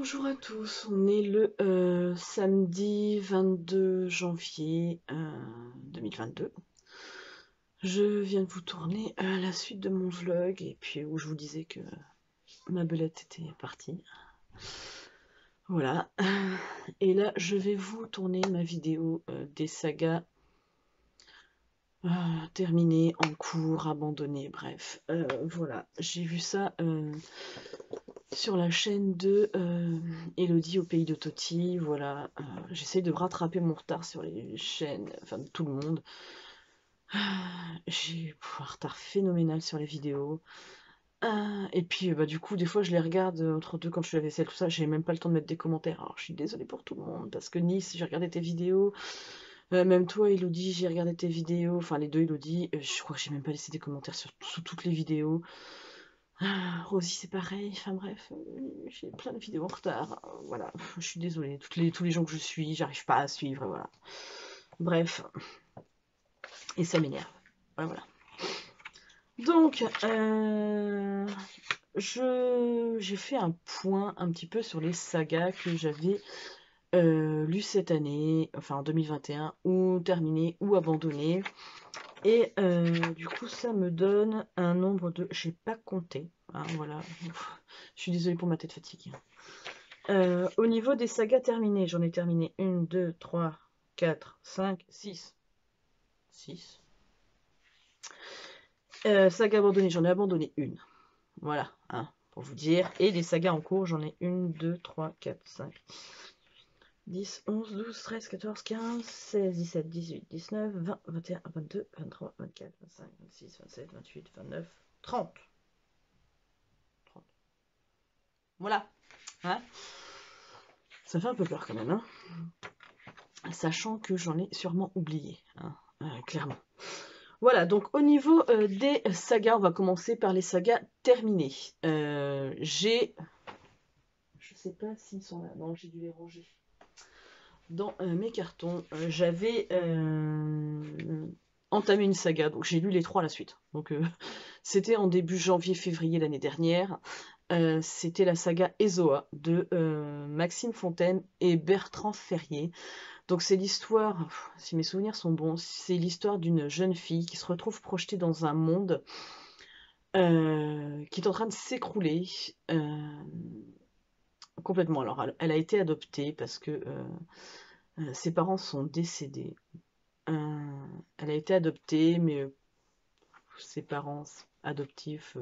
Bonjour à tous, on est le samedi 22 janvier 2022. Je viens de vous tourner la suite de mon vlog et puis où je vous disais que ma belette était partie. Voilà. Et là je vais vous tourner ma vidéo des sagas terminées, en cours, abandonnées, bref. Voilà, j'ai vu ça sur la chaîne de Elodie au pays de Toti. Voilà, j'essaie de rattraper mon retard sur les chaînes, enfin de tout le monde. J'ai un retard phénoménal sur les vidéos. Et puis bah, du coup, des fois je les regarde entre deux quand je fais la vaisselle, tout ça, j'ai même pas le temps de mettre des commentaires. Alors je suis désolée pour tout le monde, parce que Nice, j'ai regardé tes vidéos. Même toi, Elodie, j'ai regardé tes vidéos. Enfin, les deux Elodie, je crois que j'ai même pas laissé des commentaires sous toutes les vidéos. Rosie, c'est pareil. Enfin bref, j'ai plein de vidéos en retard. Voilà, je suis désolée. Tous les gens que je suis, j'arrive pas à suivre. Voilà. Bref, et ça m'énerve. Voilà. Donc, j'ai fait un point un petit peu sur les sagas que j'avais lues cette année, enfin en 2021, ou terminées ou abandonnées. Et du coup, ça me donne un nombre de... J'ai pas compté. Hein, voilà. Je suis désolée pour ma tête fatiguée. Au niveau des sagas terminées, j'en ai terminé 1, 2, 3, 4, 5, 6. 6. Saga abandonnée, j'en ai abandonné une. Voilà, hein, pour vous dire. Et les sagas en cours, j'en ai 1, 2, 3, 4, 5, 10, 11, 12, 13, 14, 15, 16, 17, 18, 19, 20, 21, 22, 23, 24, 25, 26, 27, 28, 29, 30. 30. Voilà. Hein, ça fait un peu peur quand même, hein, sachant que j'en ai sûrement oublié, hein, clairement. Voilà, donc au niveau des sagas, on va commencer par les sagas terminées. J'ai... Je sais pas s'ils sont là. Non, j'ai dû les ranger. Dans mes cartons, j'avais entamé une saga, donc j'ai lu les 3 à la suite. Donc c'était en début janvier-février l'année dernière. C'était la saga Ezoa de Maxime Fontaine et Bertrand Ferrier. Donc c'est l'histoire, si mes souvenirs sont bons, c'est l'histoire d'une jeune fille qui se retrouve projetée dans un monde qui est en train de s'écrouler complètement. Alors elle a été adoptée parce que ses parents sont décédés. Elle a été adoptée, mais ses parents adoptifs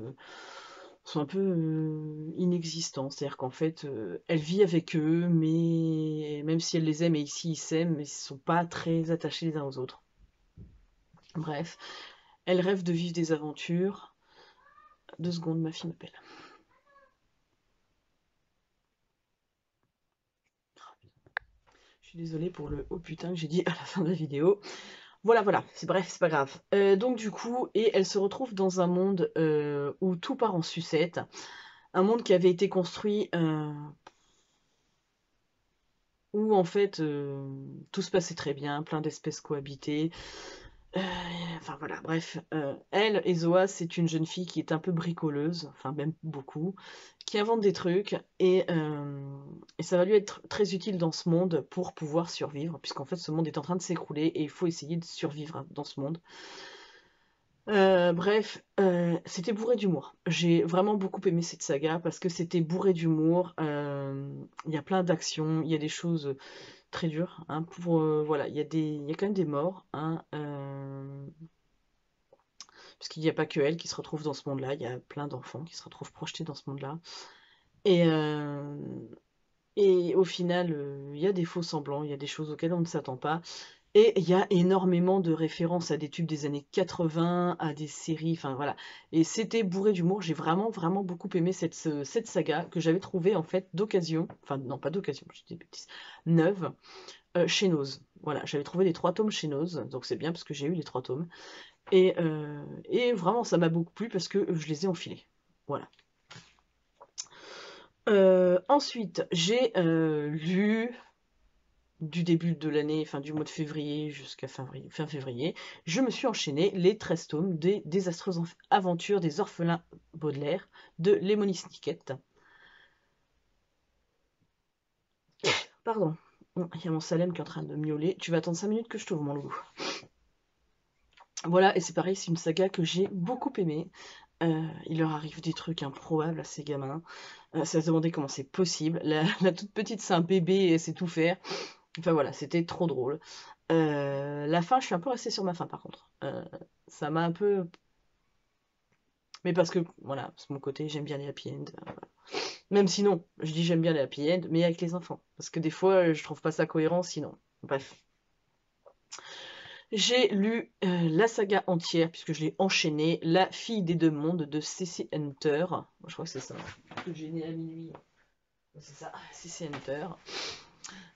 sont un peu inexistants. C'est-à-dire qu'en fait, elle vit avec eux, mais même si elle les aime et ici ils s'aiment, mais ils ne sont pas très attachés les uns aux autres. Bref, elle rêve de vivre des aventures. 2 secondes, ma fille m'appelle. Je suis désolée pour le oh putain que j'ai dit à la fin de la vidéo. Voilà, voilà, bref, c'est pas grave. Donc du coup, et elle se retrouve dans un monde où tout part en sucette. Un monde qui avait été construit où en fait tout se passait très bien, plein d'espèces cohabitaient. Euh, enfin voilà, bref. Elle, Ezoa, c'est une jeune fille qui est un peu bricoleuse, enfin même beaucoup, qui invente des trucs et ça va lui être très utile dans ce monde pour pouvoir survivre, puisqu'en fait ce monde est en train de s'écrouler et il faut essayer de survivre dans ce monde. Bref, c'était bourré d'humour. J'ai vraiment beaucoup aimé cette saga parce que c'était bourré d'humour. Il y a plein d'actions, il y a des choses très dures. Hein, voilà, il y a quand même des morts. Hein, parce qu'il n'y a pas que elle qui se retrouve dans ce monde-là. Il y a plein d'enfants qui se retrouvent projetés dans ce monde-là. Et, euh, et au final, il y a des faux semblants, il y a des choses auxquelles on ne s'attend pas. Et il y a énormément de références à des tubes des années 80, à des séries, enfin voilà. Et c'était bourré d'humour. J'ai vraiment, vraiment beaucoup aimé cette saga que j'avais trouvée en fait d'occasion, enfin non pas d'occasion, je dis des bêtises, neuve, chez Nose. Voilà, j'avais trouvé les 3 tomes chez Nose, donc c'est bien parce que j'ai eu les 3 tomes. Et vraiment, ça m'a beaucoup plu parce que je les ai enfilés. Voilà. Ensuite, j'ai lu du début de l'année, enfin du mois de février jusqu'à fin février, je me suis enchaîné les 13 tomes des désastreuses aventures des orphelins Baudelaire de Lemony Snicket. Pardon. Il y a mon Salem qui est en train de miauler. Tu vas attendre 5 minutes que je t'ouvre, mon loulou. Voilà, et c'est pareil, c'est une saga que j'ai beaucoup aimée. Il leur arrive des trucs improbables à ces gamins. Ça se demandait comment c'est possible. La toute petite, c'est un bébé et elle sait tout faire. Enfin voilà, c'était trop drôle. La fin, je suis un peu restée sur ma fin par contre. Ça m'a un peu... Mais parce que, voilà, c'est mon côté, j'aime bien les happy end. Voilà. Même sinon, je dis j'aime bien les happy end, mais avec les enfants. Parce que des fois, je trouve pas ça cohérent sinon. Bref. J'ai lu la saga entière, puisque je l'ai enchaînée, La fille des deux mondes de C.C. Hunter. Je crois que c'est ça. Que j'ai né à minuit. C'est ça, C.C. Hunter.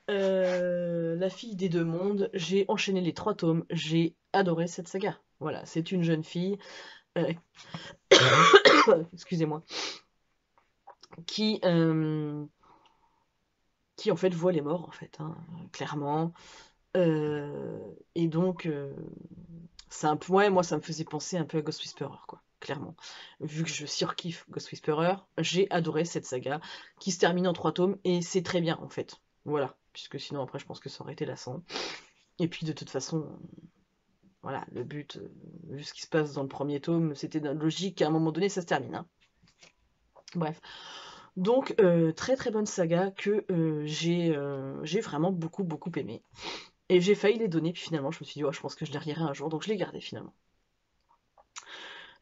La fille des deux mondes, j'ai enchaîné les 3 tomes, j'ai adoré cette saga. Voilà, c'est une jeune fille, euh, excusez-moi, qui, euh, qui en fait voit les morts, en fait, hein, clairement. Et donc, c'est un peu, ouais, moi ça me faisait penser un peu à Ghost Whisperer, quoi, clairement. Vu que je surkiffe Ghost Whisperer, j'ai adoré cette saga, qui se termine en 3 tomes, et c'est très bien, en fait. Voilà, puisque sinon après je pense que ça aurait été lassant. Et puis de toute façon, voilà, le but, vu ce qui se passe dans le premier tome, c'était logique qu'à un moment donné ça se termine, hein. Bref. Donc, très très bonne saga que j'ai vraiment beaucoup aimé. Et j'ai failli les donner, puis finalement je me suis dit, oh, je pense que je les relirai un jour, donc je les gardais finalement.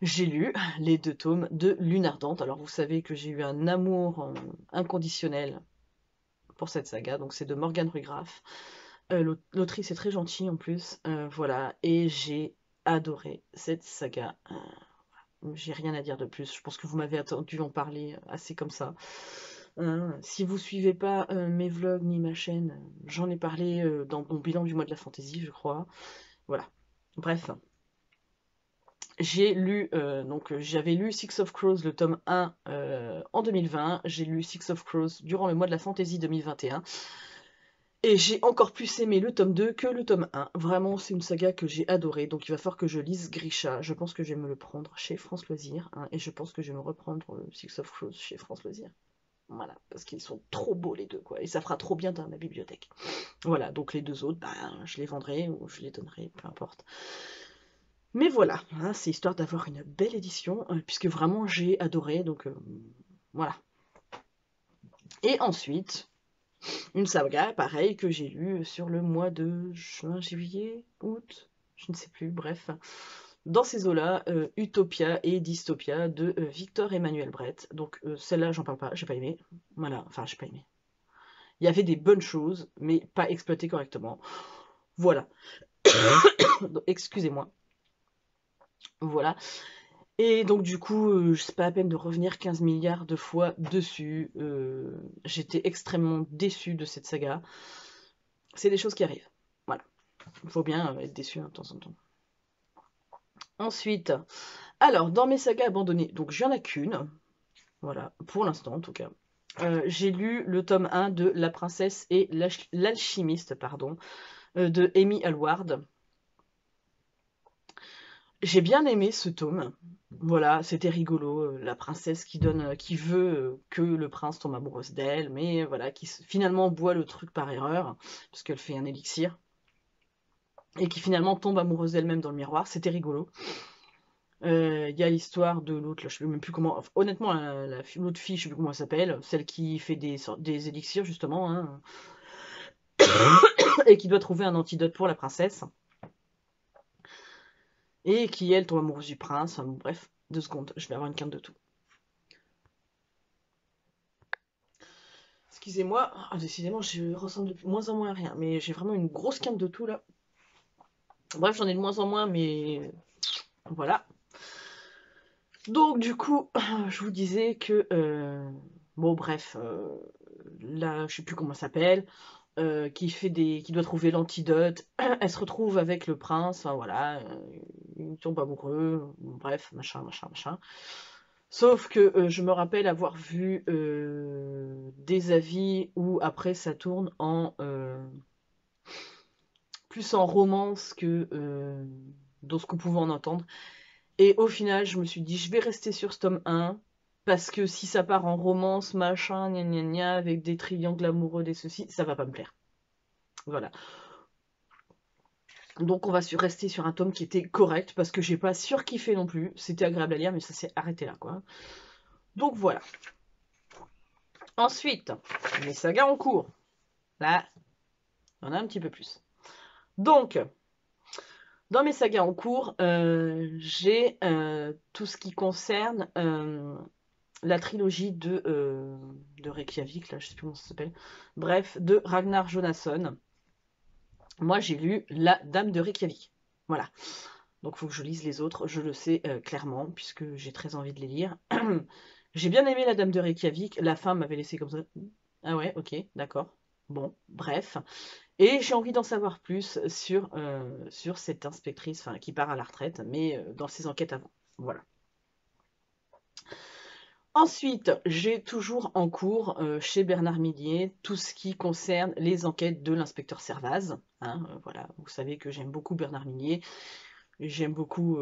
J'ai lu les 2 tomes de Lune Ardente. Alors vous savez que j'ai eu un amour inconditionnel pour cette saga, donc c'est de Morgane Ruigraf. L'autrice est très gentille en plus, voilà, et j'ai adoré cette saga. J'ai rien à dire de plus, je pense que vous m'avez entendu en parler assez comme ça. Si vous suivez pas mes vlogs ni ma chaîne, j'en ai parlé dans mon bilan du mois de la fantaisie, je crois. Voilà. Bref. J'ai lu, donc j'avais lu Six of Crows, le tome 1 en 2020. J'ai lu Six of Crows durant le mois de la fantaisie 2021. Et j'ai encore plus aimé le tome 2 que le tome 1. Vraiment, c'est une saga que j'ai adorée. Donc il va falloir que je lise Grisha. Je pense que je vais me le prendre chez France Loisirs, hein, et je pense que je vais me reprendre Six of Crows chez France Loisirs. Voilà, parce qu'ils sont trop beaux les deux, quoi. Et ça fera trop bien dans ma bibliothèque. Voilà, donc les 2 autres, ben, je les vendrai ou je les donnerai, peu importe. Mais voilà, hein, c'est histoire d'avoir une belle édition, puisque vraiment j'ai adoré, donc voilà. Et ensuite, une saga, pareil, que j'ai lue sur le mois de juin, juillet, août, je ne sais plus, bref. Dans ces eaux-là, Utopia et Dystopia de Victor Emmanuel Brett. Donc celle-là, j'en parle pas, j'ai pas aimé. Voilà, enfin, j'ai pas aimé. Il y avait des bonnes choses, mais pas exploitées correctement. Voilà. Excusez-moi. Voilà. Et donc du coup, c'est pas la peine de revenir 15 milliards de fois dessus. J'étais extrêmement déçue de cette saga. C'est des choses qui arrivent. Voilà. Il faut bien être déçu hein, de temps en temps. Ensuite, alors, dans mes sagas abandonnées, donc j'en ai qu'une. Voilà, pour l'instant en tout cas. J'ai lu le tome 1 de La princesse et l'alchimiste, pardon, de Amy Alward. J'ai bien aimé ce tome. Voilà, c'était rigolo. La princesse qui veut que le prince tombe amoureuse d'elle, mais voilà, qui finalement boit le truc par erreur, parce qu'elle fait un élixir, et qui finalement tombe amoureuse d'elle-même dans le miroir. C'était rigolo. Il y a l'histoire de l'autre, je ne sais même plus comment. Honnêtement, l'autre fille, je ne sais plus comment elle s'appelle, celle qui fait des élixirs justement, hein, et qui doit trouver un antidote pour la princesse. Et qui, elle, tombe amoureuse du prince. Enfin, bon, bref, 2 secondes, je vais avoir une quinte de tout. Excusez-moi, décidément, je ressemble de moins en moins à rien, mais j'ai vraiment une grosse quinte de tout là. Bref, j'en ai de moins en moins, mais voilà. Donc, du coup, je vous disais que. Bon, bref, là, je sais plus comment ça s'appelle, qui doit trouver l'antidote. Elle se retrouve avec le prince, enfin voilà, ils tombent amoureux, bref, machin. Sauf que je me rappelle avoir vu des avis où après ça tourne en plus en romance que dans ce qu'on pouvait en entendre. Et au final, je me suis dit, je vais rester sur ce tome 1. Parce que si ça part en romance, machin, gna gna gna, avec des triangles amoureux, des ceci, ça va pas me plaire. Voilà. Donc on va rester sur un tome qui était correct, parce que j'ai pas surkiffé non plus. C'était agréable à lire, mais ça s'est arrêté là, quoi. Donc voilà. Ensuite, les sagas en cours. Là, il y en a un petit peu plus. Donc, dans mes sagas en cours, j'ai tout ce qui concerne la trilogie de Reykjavik, là, je sais plus comment ça s'appelle. Bref, de Ragnar Jonasson. Moi, j'ai lu La Dame de Reykjavik. Voilà. Donc, il faut que je lise les autres, je le sais clairement, puisque j'ai très envie de les lire. J'ai bien aimé La Dame de Reykjavik. La fin m'avait laissé comme ça. Ah ouais, ok, d'accord. Bon, bref. Et j'ai envie d'en savoir plus sur cette inspectrice qui part à la retraite, mais dans ses enquêtes avant. Voilà. Ensuite, j'ai toujours en cours chez Bernard Millier tout ce qui concerne les enquêtes de l'inspecteur Servaz. Hein, voilà, vous savez que j'aime beaucoup Bernard Millier. J'aime beaucoup.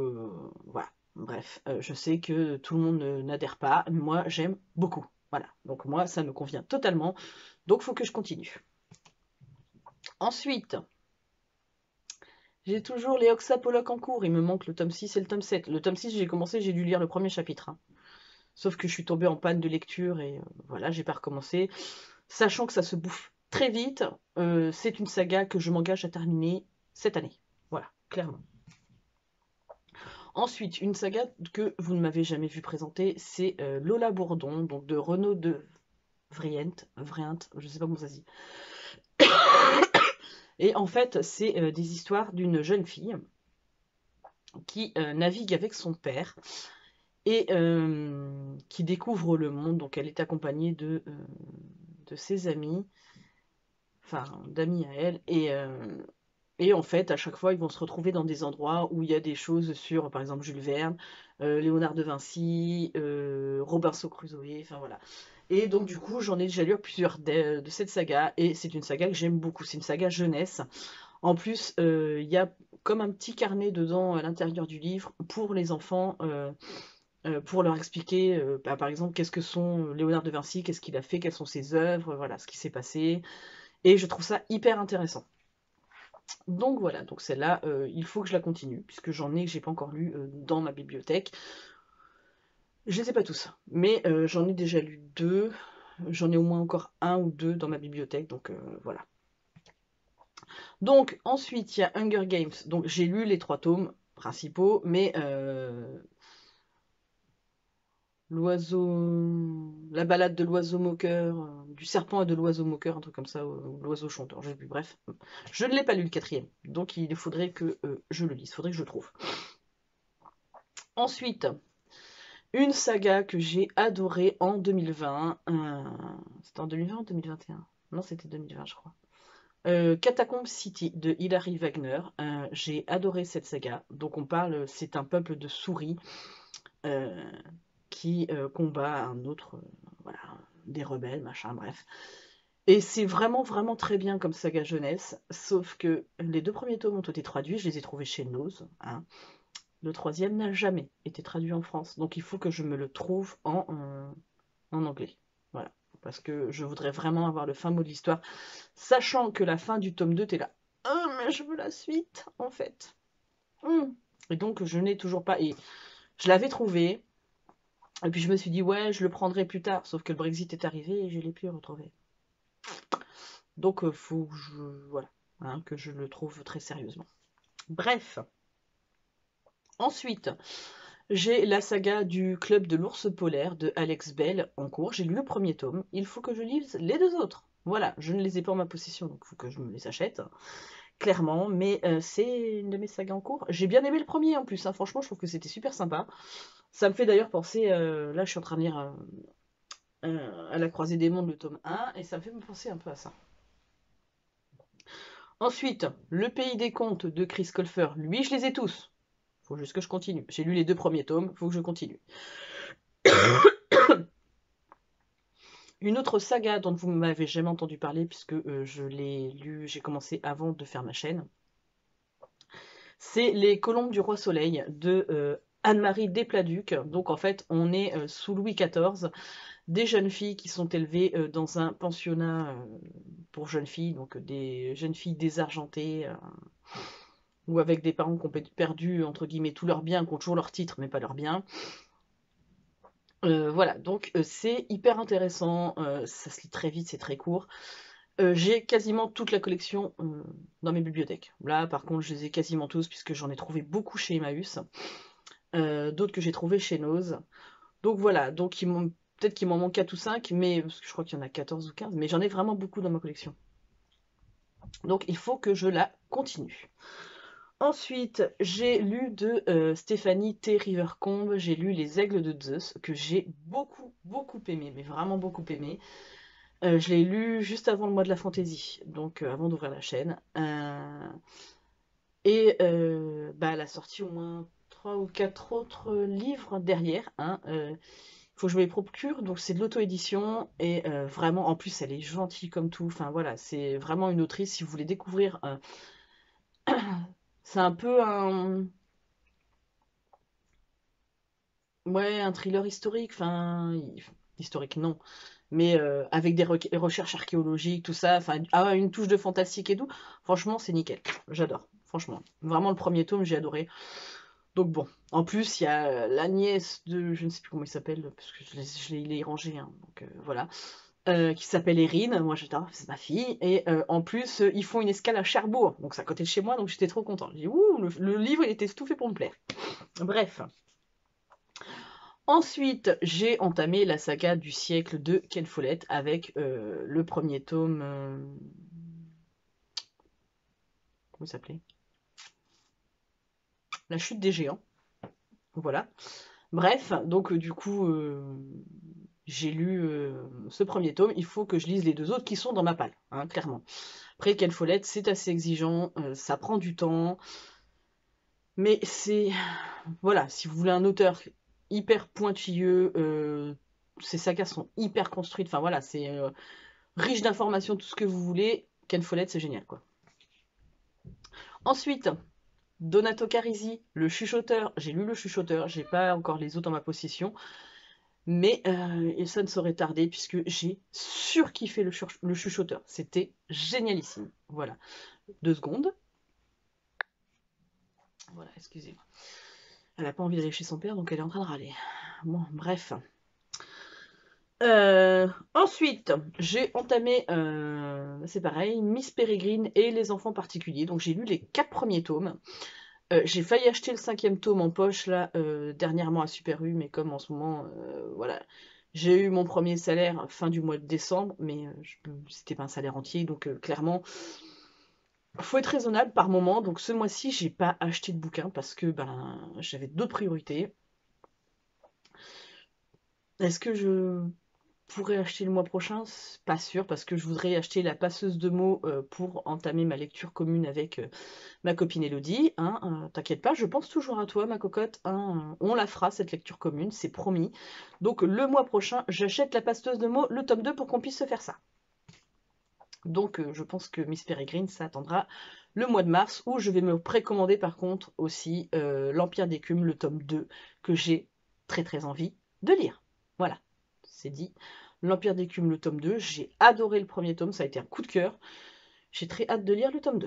Voilà. Bref, je sais que tout le monde n'adhère pas. Moi, j'aime beaucoup. Voilà. Donc, moi, ça me convient totalement. Donc, il faut que je continue. Ensuite, j'ai toujours les Oxapoloc en cours. Il me manque le tome 6 et le tome 7. Le tome 6, j'ai commencé, j'ai dû lire le premier chapitre. Hein. Sauf que je suis tombée en panne de lecture et voilà, j'ai pas recommencé. Sachant que ça se bouffe très vite, c'est une saga que je m'engage à terminer cette année. Voilà, clairement. Ensuite, une saga que vous ne m'avez jamais vu présenter, c'est Lola Bourdon, donc de Renaud de Vrient, je sais pas comment ça se dit. Et en fait, c'est des histoires d'une jeune fille qui navigue avec son père et qui découvre le monde. Donc elle est accompagnée de ses amis, enfin d'amis à elle, et en fait, à chaque fois, ils vont se retrouver dans des endroits où il y a des choses sur, par exemple, Jules Verne, Léonard de Vinci, Robinson Crusoe, enfin voilà. Et donc, du coup, j'en ai déjà lu plusieurs de cette saga, et c'est une saga que j'aime beaucoup. C'est une saga jeunesse. En plus, il y a comme un petit carnet dedans à l'intérieur du livre pour les enfants, pour leur expliquer, par exemple, qu'est-ce que sont Léonard de Vinci, qu'est-ce qu'il a fait, quelles sont ses œuvres, voilà, ce qui s'est passé. Et je trouve ça hyper intéressant. Donc voilà, donc celle-là, il faut que je la continue, puisque j'en ai que j'ai pas encore lu dans ma bibliothèque. Je les ai pas tous, mais j'en ai déjà lu 2. J'en ai au moins encore 1 ou 2 dans ma bibliothèque, donc voilà. Donc ensuite, il y a Hunger Games. Donc j'ai lu les 3 tomes principaux, mais la balade de l'oiseau moqueur, du serpent et de l'oiseau moqueur, un truc comme ça, ou l'oiseau chanteur, je sais plus, bref. Je ne l'ai pas lu le 4e, donc il faudrait que je le lise, il faudrait que je le trouve. Ensuite, une saga que j'ai adorée en 2020. C'était en 2020 ou 2021? Non, c'était 2020, je crois. Catacomb City de Hilary Wagner. J'ai adoré cette saga. Donc on parle, c'est un peuple de souris qui combat un autre, voilà, des rebelles, machin, bref. Et c'est vraiment, vraiment très bien comme saga jeunesse. Sauf que les 2 premiers tomes ont été traduits. Je les ai trouvés chez Nose. Hein. Le 3e n'a jamais été traduit en France. Donc il faut que je me le trouve en anglais. Voilà. Parce que je voudrais vraiment avoir le fin mot de l'histoire. Sachant que la fin du tome 2, t'es là. Oh, mais je veux la suite, en fait. Et donc je n'ai toujours pas. Et je l'avais trouvé. Et puis je me suis dit, ouais, je le prendrai plus tard. Sauf que le Brexit est arrivé et je ne l'ai plus retrouvé. Donc faut que je. Voilà. Hein, que je le trouve très sérieusement. Bref. Ensuite, j'ai la saga du Club de l'ours polaire de Alex Bell en cours. J'ai lu le premier tome. Il faut que je lise les 2 autres. Voilà, je ne les ai pas en ma possession, donc il faut que je me les achète. Clairement, mais c'est une de mes sagas en cours. J'ai bien aimé le premier en plus. Hein. Franchement, je trouve que c'était super sympa. Ça me fait d'ailleurs penser. Là, je suis en train de lire À la croisée des mondes, le tome 1, et ça me fait me penser un peu à ça. Ensuite, Le Pays des Contes de Chris Colfer. Lui, je les ai tous. Faut juste que je continue. J'ai lu les 2 premiers tomes, faut que je continue. Une autre saga dont vous ne m'avez jamais entendu parler, puisque je l'ai lu, j'ai commencé avant de faire ma chaîne, c'est Les Colombes du Roi Soleil de Anne-Marie Despladuc. Donc en fait, on est sous Louis XIV, des jeunes filles qui sont élevées dans un pensionnat pour jeunes filles, donc des jeunes filles désargentées, ou avec des parents qui ont perdu, entre guillemets, tous leurs biens, qui ont toujours leur titre, mais pas leurs biens. Voilà, donc c'est hyper intéressant, ça se lit très vite, c'est très court. J'ai quasiment toute la collection dans mes bibliothèques. Là, par contre, je les ai quasiment tous, puisque j'en ai trouvé beaucoup chez Emmaüs, d'autres que j'ai trouvé chez Nose. Donc voilà, donc peut-être qu'il m'en manque 4 ou 5, mais parce que je crois qu'il y en a 14 ou 15, mais j'en ai vraiment beaucoup dans ma collection. Donc il faut que je la continue. Ensuite, j'ai lu de Stéphanie T. Rivercombe, j'ai lu Les Aigles de Zeus, que j'ai beaucoup, beaucoup aimé, mais vraiment beaucoup aimé. Je l'ai lu juste avant le mois de la fantaisie, donc avant d'ouvrir la chaîne. Et bah, elle a sorti au moins 3 ou 4 autres livres derrière. Hein, faut que je me les procure, donc c'est de l'auto-édition, et vraiment, en plus, elle est gentille comme tout. Enfin voilà, c'est vraiment une autrice, si vous voulez découvrir. C'est un peu un. Ouais, un thriller historique, enfin. Historique, non. Mais avec des recherches archéologiques, tout ça, enfin, une touche de fantastique et tout. Franchement, c'est nickel. J'adore, franchement. Vraiment, le premier tome, j'ai adoré. Donc bon, en plus, il y a la nièce de, je ne sais plus comment il s'appelle, parce que il est rangé, hein, donc voilà, qui s'appelle Erin, moi j'adore, c'est ma fille, et en plus, ils font une escale à Cherbourg, donc c'est à côté de chez moi, donc j'étais trop contente. J'ai dit, ouh, le livre, il était tout fait pour me plaire. Bref. Ensuite, j'ai entamé la saga du siècle de Ken Follett avec le premier tome. Comment il s'appelait? La chute des géants. Voilà. Bref, donc du coup, j'ai lu ce premier tome. Il faut que je lise les deux autres qui sont dans ma palle, hein, clairement. Après, Ken Follett, c'est assez exigeant, ça prend du temps. Mais c'est. Voilà, si vous voulez un auteur hyper pointilleux, ces sagas sont hyper construites. Enfin voilà, c'est riche d'informations, tout ce que vous voulez. Ken Follett, c'est génial, quoi. Ensuite, Donato Carisi, le chuchoteur. J'ai lu le chuchoteur, j'ai pas encore les autres en ma possession. Mais ça ne saurait tarder puisque j'ai surkiffé le chuchoteur. C'était génialissime. Voilà. 2 secondes. Voilà, excusez-moi. Elle n'a pas envie d'aller chez son père, donc elle est en train de râler. Bon, bref. Ensuite, j'ai entamé, c'est pareil, Miss Peregrine et les enfants particuliers. Donc j'ai lu les 4 premiers tomes. J'ai failli acheter le 5e tome en poche là dernièrement à Super U, mais comme en ce moment, voilà, j'ai eu mon premier salaire fin du mois de décembre, mais c'était pas un salaire entier, donc clairement, faut être raisonnable par moment. Donc ce mois-ci, j'ai pas acheté de bouquin parce que ben j'avais d'autres priorités. Est-ce que je pourrais acheter le mois prochain? C'est pas sûr parce que je voudrais acheter la passeuse de mots pour entamer ma lecture commune avec ma copine Elodie. Hein, t'inquiète pas, je pense toujours à toi, ma cocotte. Hein, on la fera cette lecture commune, c'est promis. Donc le mois prochain, j'achète la passeuse de mots, le tome 2 pour qu'on puisse se faire ça. Donc je pense que Miss Peregrine, ça attendra le mois de mars où je vais me précommander par contre aussi l'Empire d'écume, le tome 2, que j'ai très très envie de lire. Voilà, c'est dit. L'Empire d'écume, le tome 2, j'ai adoré le premier tome, ça a été un coup de cœur. J'ai très hâte de lire le tome 2.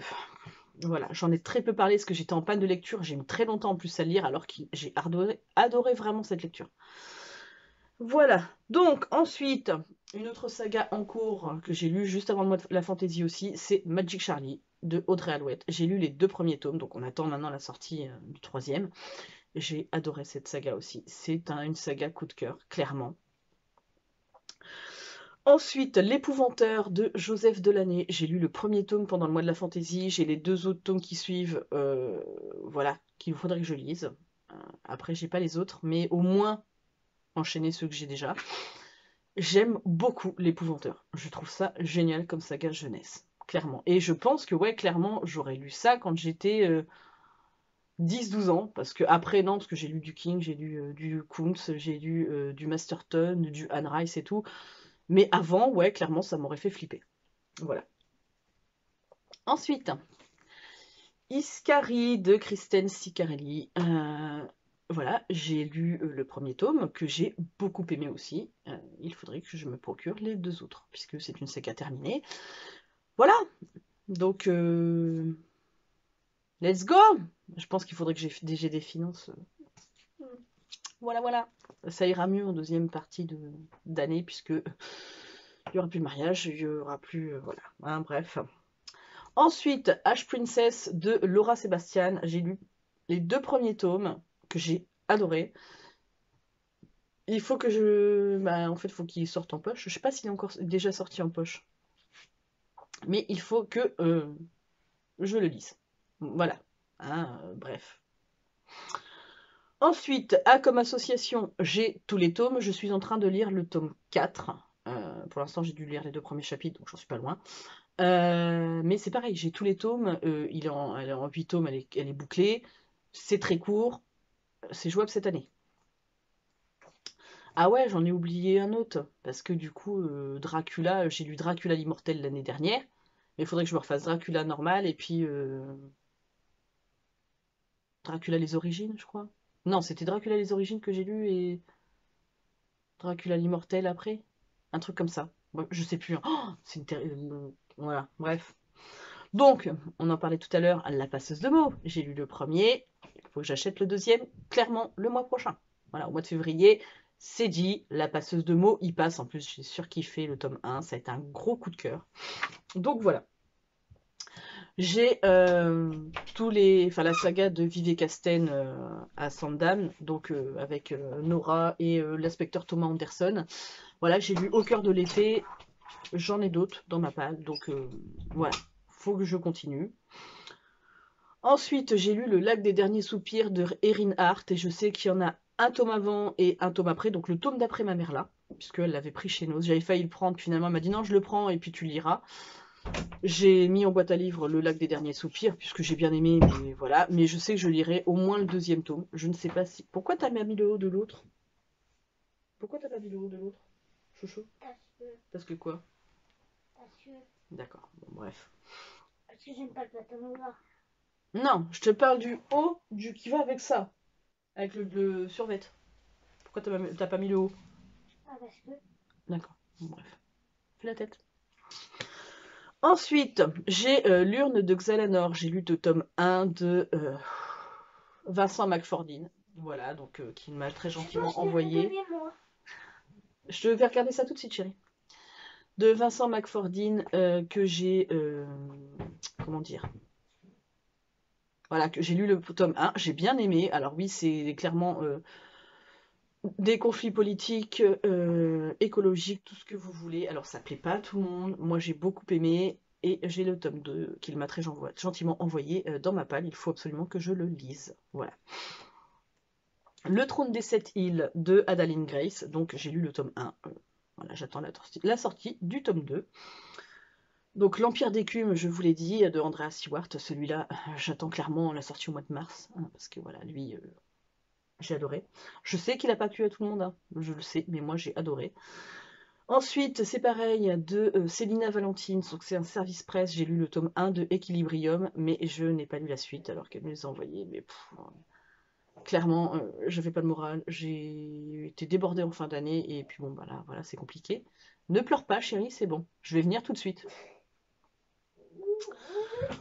Voilà, j'en ai très peu parlé parce que j'étais en panne de lecture, j'ai mis très longtemps en plus à lire alors que j'ai adoré vraiment cette lecture. Voilà, donc ensuite, une autre saga en cours que j'ai lu juste avant le mois de la fantaisie aussi, c'est Magic Charlie de Audrey Alouette. J'ai lu les 2 premiers tomes, donc on attend maintenant la sortie du 3e. J'ai adoré cette saga aussi. C'est une saga coup de cœur, clairement. Ensuite, L'Épouvanteur de Joseph Delaney. J'ai lu le premier tome pendant le mois de la fantaisie. J'ai les 2 autres tomes qui suivent, voilà, qu'il faudrait que je lise. Après, j'ai pas les autres, mais au moins enchaîner ceux que j'ai déjà. J'aime beaucoup L'Épouvanteur. Je trouve ça génial comme saga jeunesse, clairement. Et je pense que, ouais, clairement, j'aurais lu ça quand j'étais 10-12 ans, parce que après, non, parce que j'ai lu du King, j'ai lu du Kuntz, j'ai lu du Masterton, du Anne Rice et tout. Mais avant, ouais, clairement, ça m'aurait fait flipper. Voilà. Ensuite, Iscari de Kristen Ciccarelli. voilà, j'ai lu le premier tome, que j'ai beaucoup aimé aussi. Il faudrait que je me procure les 2 autres, puisque c'est une saga terminée. Voilà, donc let's go! Je pense qu'il faudrait que j'ai des finances. Voilà, voilà. Ça ira mieux en deuxième partie d'année, puisque il n'y aura plus de mariage, il n'y aura plus... voilà, hein, bref. Ensuite, Ash Princess de Laura Sébastien. J'ai lu les 2 premiers tomes, que j'ai adoré. Il faut que je... Bah, en fait, il faut qu'il sorte en poche. Je sais pas s'il est encore déjà sorti en poche. Mais il faut que je le lise. Voilà. Hein, bref. Ensuite, A comme association, j'ai tous les tomes. Je suis en train de lire le tome 4. Pour l'instant, j'ai dû lire les 2 premiers chapitres, donc j'en suis pas loin. Mais c'est pareil, j'ai tous les tomes. Elle est en 8 tomes, elle est bouclée. C'est très court. C'est jouable cette année. Ah ouais, j'en ai oublié un autre. Parce que du coup, Dracula, j'ai lu Dracula l'immortel l'année dernière. Mais il faudrait que je me refasse Dracula normal et puis Dracula les origines, je crois. Non, c'était Dracula les origines que j'ai lu et Dracula l'immortel après. Un truc comme ça. Ouais, je sais plus. Oh, c'est une voilà, bref. Donc, on en parlait tout à l'heure, La passeuse de mots. J'ai lu le premier. Il faut que j'achète le deuxième, clairement, le mois prochain. Voilà, au mois de février, c'est dit. La passeuse de mots, il passe. En plus, j'ai surkiffé le tome 1. Ça a été un gros coup de cœur. Donc voilà. J'ai la saga de Vivé Casten à Sandam, donc avec Nora et l'inspecteur Thomas Anderson. Voilà, j'ai lu Au cœur de l'épée. J'en ai d'autres dans ma palle, donc voilà, faut que je continue. Ensuite, j'ai lu Le lac des derniers soupirs de Erin Hart, et je sais qu'il y en a un tome avant et un tome après, donc le tome d'après ma mère là, puisqu'elle l'avait pris chez nous. J'avais failli le prendre, finalement elle m'a dit non, je le prends et puis tu liras. J'ai mis en boîte à livres Le lac des derniers soupirs, puisque j'ai bien aimé, mais voilà. Mais je sais que je lirai au moins le deuxième tome. Je ne sais pas si... Pourquoi t'as mis le haut de l'autre? Pourquoi t'as pas mis le haut de l'autre, chouchou? Parce que quoi? D'accord, bon, bref. Parce que j'aime pas le plateau noir. Non, je te parle du haut du qui va avec ça. Avec le survêt. Pourquoi t'as pas mis le haut? Ah, parce que. D'accord, bon, bref. Fais la tête. Ensuite, j'ai L'urne de Xalanor. J'ai lu le tome 1 de Vincent McFordine. Voilà, donc qui m'a très gentiment envoyé. Je vais regarder ça tout de suite, chérie. De Vincent McFordine que j'ai... comment dire? Voilà, que j'ai lu le tome 1. J'ai bien aimé. Alors oui, c'est clairement... des conflits politiques, écologiques, tout ce que vous voulez. Alors ça plaît pas à tout le monde. Moi j'ai beaucoup aimé. Et j'ai le tome 2 qu'il m'a très gentiment envoyé dans ma palle. Il faut absolument que je le lise. Voilà. Le trône des 7 îles de Adaline Grace. Donc j'ai lu le tome 1. Voilà, j'attends la sortie du tome 2. Donc l'Empire d'écume, je vous l'ai dit, de Andrea Seward. Celui-là, j'attends clairement la sortie au mois de mars. Hein, parce que voilà, lui... j'ai adoré. Je sais qu'il n'a pas plu à tout le monde, hein, je le sais, mais moi j'ai adoré. Ensuite, c'est pareil, de Célina Valentine, donc c'est un service presse, j'ai lu le tome 1 de Equilibrium, mais je n'ai pas lu la suite alors qu'elle me les a envoyés. Mais clairement, je n'avais pas de morale, j'ai été débordée en fin d'année, et puis bon, bah là, voilà, c'est compliqué. Ne pleure pas, chérie, c'est bon, je vais venir tout de suite.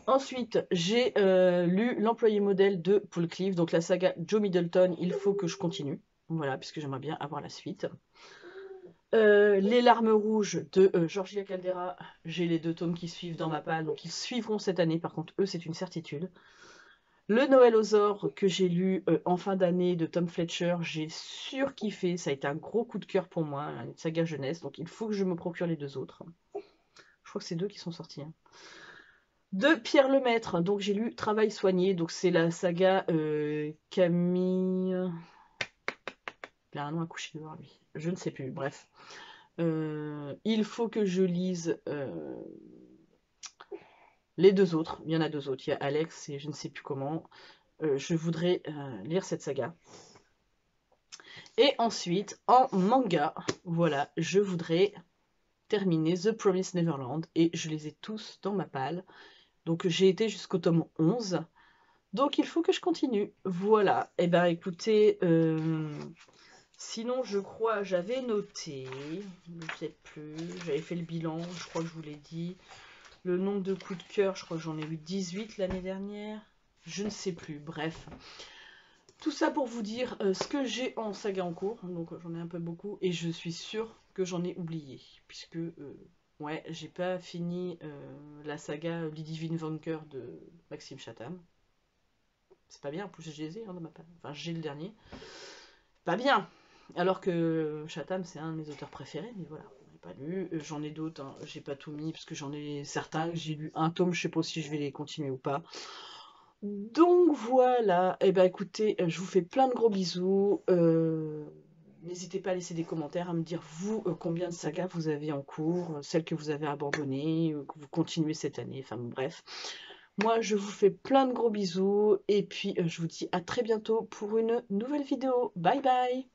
Ensuite, j'ai lu L'employé modèle de Paul Cliff, donc la saga Joe Middleton, il faut que je continue. Voilà, puisque j'aimerais bien avoir la suite. Les larmes rouges de Georgia Caldera, j'ai les 2 tomes qui suivent dans ma palle, donc ils suivront cette année, par contre eux c'est une certitude. Le Noël aux ors que j'ai lu en fin d'année de Tom Fletcher, j'ai surkiffé, ça a été un gros coup de cœur pour moi, une saga jeunesse, donc il faut que je me procure les 2 autres. Je crois que c'est 2 qui sont sortis. Hein. De Pierre Lemaître, donc j'ai lu Travail soigné, donc c'est la saga Camille... Il a un nom à coucher dehors lui, je ne sais plus, bref. Il faut que je lise les 2 autres. Il y en a 2 autres. Il y a Alex et je ne sais plus comment. Je voudrais lire cette saga. Et ensuite, en manga, voilà, je voudrais terminer The Promised Neverland. Et je les ai tous dans ma palle. Donc j'ai été jusqu'au tome 11. Donc il faut que je continue. Voilà. Et ben écoutez, sinon je crois j'avais noté, peut-être plus, j'avais fait le bilan, je crois que je vous l'ai dit. Le nombre de coups de cœur, je crois que j'en ai eu 18 l'année dernière. Je ne sais plus, bref. Tout ça pour vous dire ce que j'ai en saga en cours, donc j'en ai un peu beaucoup, et je suis sûre que j'en ai oublié, puisque ouais, j'ai pas fini la saga Lady Vinvanker de Maxime Chatham. C'est pas bien, en plus j'ai les ai dans ma page. Enfin, j'ai le dernier. Pas bien. Alors que Chatham, c'est un de mes auteurs préférés, mais voilà, on n'a pas lu. J'en ai d'autres, hein. J'ai pas tout mis, parce que j'en ai certains, j'ai lu un tome, je sais pas si je vais les continuer ou pas. Donc voilà, et ben écoutez, je vous fais plein de gros bisous. N'hésitez pas à laisser des commentaires, à me dire vous combien de sagas vous avez en cours, celles que vous avez abandonnées, que vous continuez cette année, enfin bon, bref. Moi je vous fais plein de gros bisous et puis je vous dis à très bientôt pour une nouvelle vidéo. Bye bye!